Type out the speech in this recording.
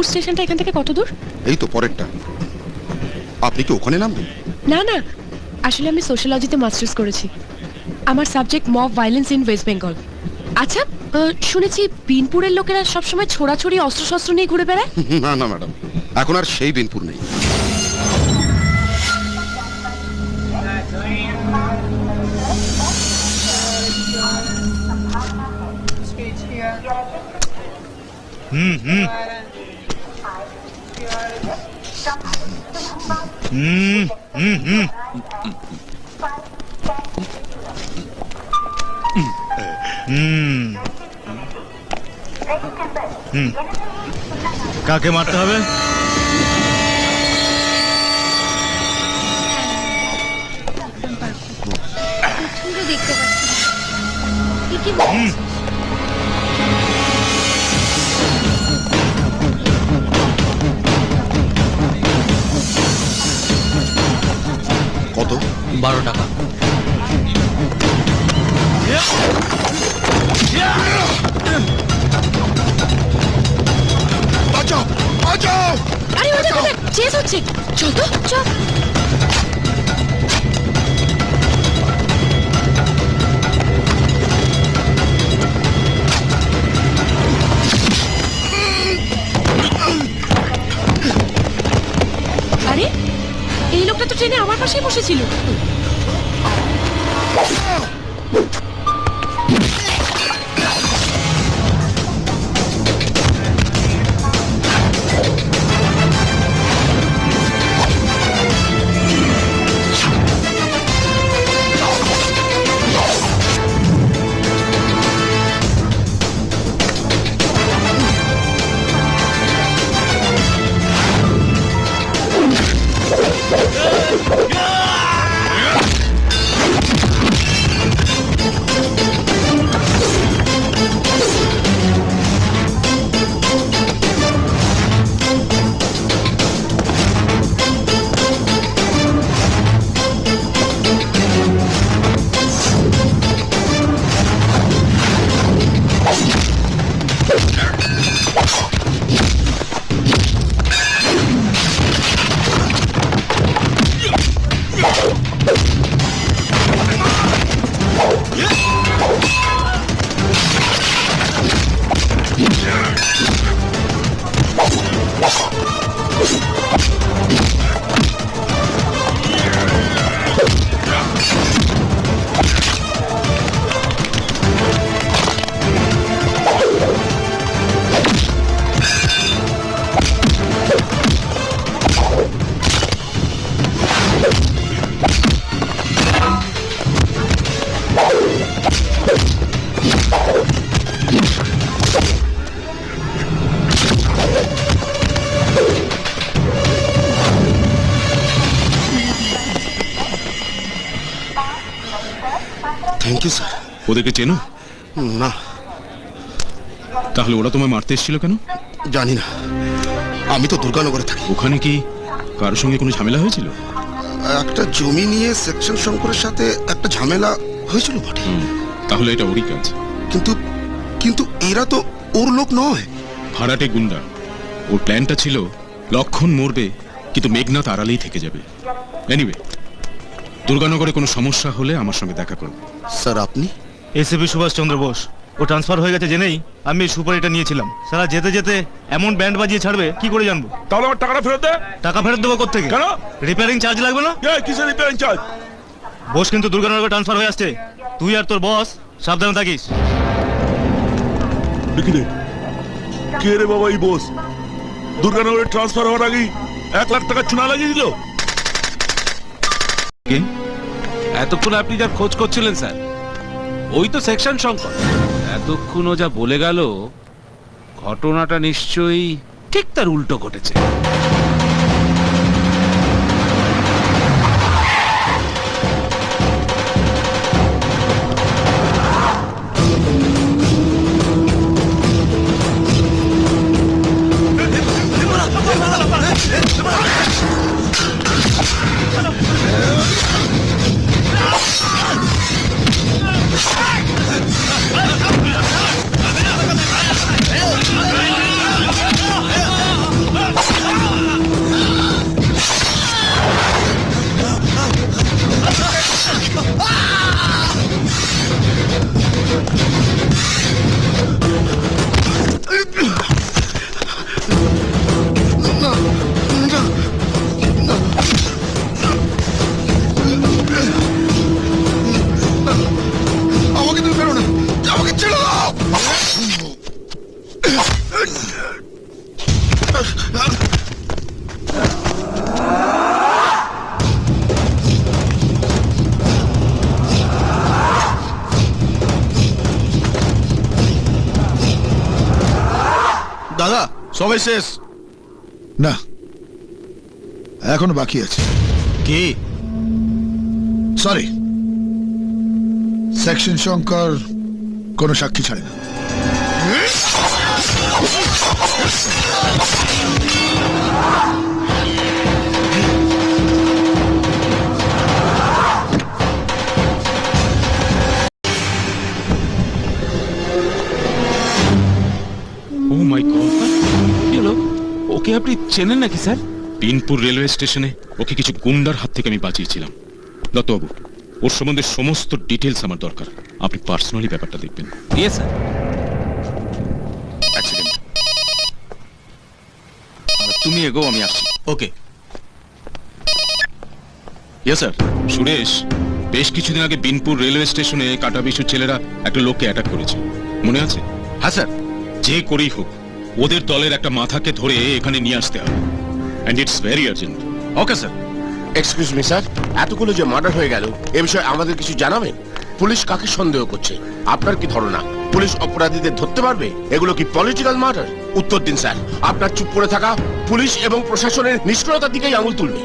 বিনপুর স্টেশনটা এখান থেকে কত দূর? এই তো পরেরটা। আপনি কি ওখানে নামবেন? না না, আসলে আমি সোশ্যোলজিতে মাস্টার্স করেছি। আমার subject mob violence in West Bengal. আচ্ছা, শুনেছি বিনপুরের লোকেরা সবসময় ছোড়াছড়ি অস্ত্রশস্ত্র নিয়ে ঘুরে বেড়ায়। না না ম্যাডাম, এখন আর সেই বিনপুর নেই। কাকে মারতে হবে? দেখতে পাচ্ছি কত? 12 টাকা। বাঁচাও বাঁচাও! আরে ওটা কোথায় চেস হচ্ছে? চল তো চল। আরে এই লোকটা তো ট্রেনে আমার পাশেই বসেছিল। Thank you sir. ওদেরকে চেনো? না, তাহলে ওরা তোমায় মারতে এসেছিল কেন? জানি না, আমি তো দুর্গানগরে থাকি। ওখানে কি কারোর সঙ্গে কোনো ঝামেলা হয়েছিল? একটা জমি নিয়ে সেকশন শঙ্করের সাথে একটা ঝামেলা হয়েছিল বটে। তাহলে এটা ওরই কাজ। কিন্তু কিন্তু এরা তো ওর লোক নয়। ভাড়াটে গুন্ডা। ওর প্ল্যানটা ছিল লক্ষণ মরবে কিন্তু মেঘনাথ আড়ালেই থেকে যাবে। এনিওয়ে, দুর্গানগরে কোনো সমস্যা হলে আমার সঙ্গে দেখা করবে। স্যার আপনি? এসিপি সুভাষচন্দ্র বোস। ও ট্রান্সফার হয়ে গেছে জেনেই আমি এই সুপারিটা নিয়েছিলাম। সারা যেতে যেতে এমন ব্যান্ড বাজিয়ে ছাড়বে কি করে জানবো? তাহলে আমার টাকাটা ফেরত দে। টাকা ফেরত দেবো কোত্থেকে? কেন? রিপেয়ারিং চার্জ লাগবে না? কিসের রিপেয়ারিং চার্জ? বোস কিন্তু দুর্গানগরে ট্রান্সফার হয়ে আসছে। তুই আর তোর বস সাবধানে থাকিস। দেখি রে, কে রে বাবা এই বস? দুর্গানগরে ট্রান্সফার হওয়ার আগেই 1 লাখ টাকা চুনা লাগিয়ে দিল। কে? এতক্ষণ আপনি যার খোঁজ করছিলেন স্যার, ওই তো সেকশন শঙ্কর। এতক্ষণ ও যা বলে গেল, ঘটনাটা নিশ্চয়ই ঠিক তার উল্টো ঘটেছে। দাদা সবাই শেষ। না, এখনো বাকি আছে। কি? সরি, সেকশন শঙ্কর কোনো সাক্ষী ছাড়ে না। ও মাই গড, কি হলো? ওকে আপনি চেনেন নাকি স্যার? বিনপুর রেলওয়ে স্টেশনে ওকে কিছু গুন্ডার হাত থেকে আমি বাঁচিয়েছিলাম। দত্তবাবু, ওর সম্বন্ধে সমস্ত ডিটেলস আমার দরকার। আপনি পার্সোনালি ব্যাপারটা দেখবেন। ইয়ে স্যার। এক সেকেন্ড, তুমি এগো, আমি আসছি। ওকে। Yes sir. সুরেশ, বেশ কিছুদিন আগে বিনপুর রেলওয়ে স্টেশনে কাটা বিশুর ছেলেরা একটা লোককে অ্যাটাক করেছে, মনে আছে? হ্যাঁ স্যার। যে করেই হোক ওদের দলের একটা মাথাকে ধরে এখানে নিয়ে আসতে হবে, and it's very urgent. Okay sir. Excuse me sir, এতগুলো যে মার্ডার হয়ে গেল এ বিষয়ে আমাদের কিছু জানাবেন? পুলিশ কাকে সন্দেহ করছে? আপনার কি ধারণা পুলিশ অপরাধীদের ধরতে পারবে? এগুলো কি পলিটিক্যাল মার্ডার? উত্তর দিন স্যার। আপনার চুপ করে থাকা পুলিশ এবং প্রশাসনের নিষ্ক্রিয়তার দিকেই আঙুল তুলবে।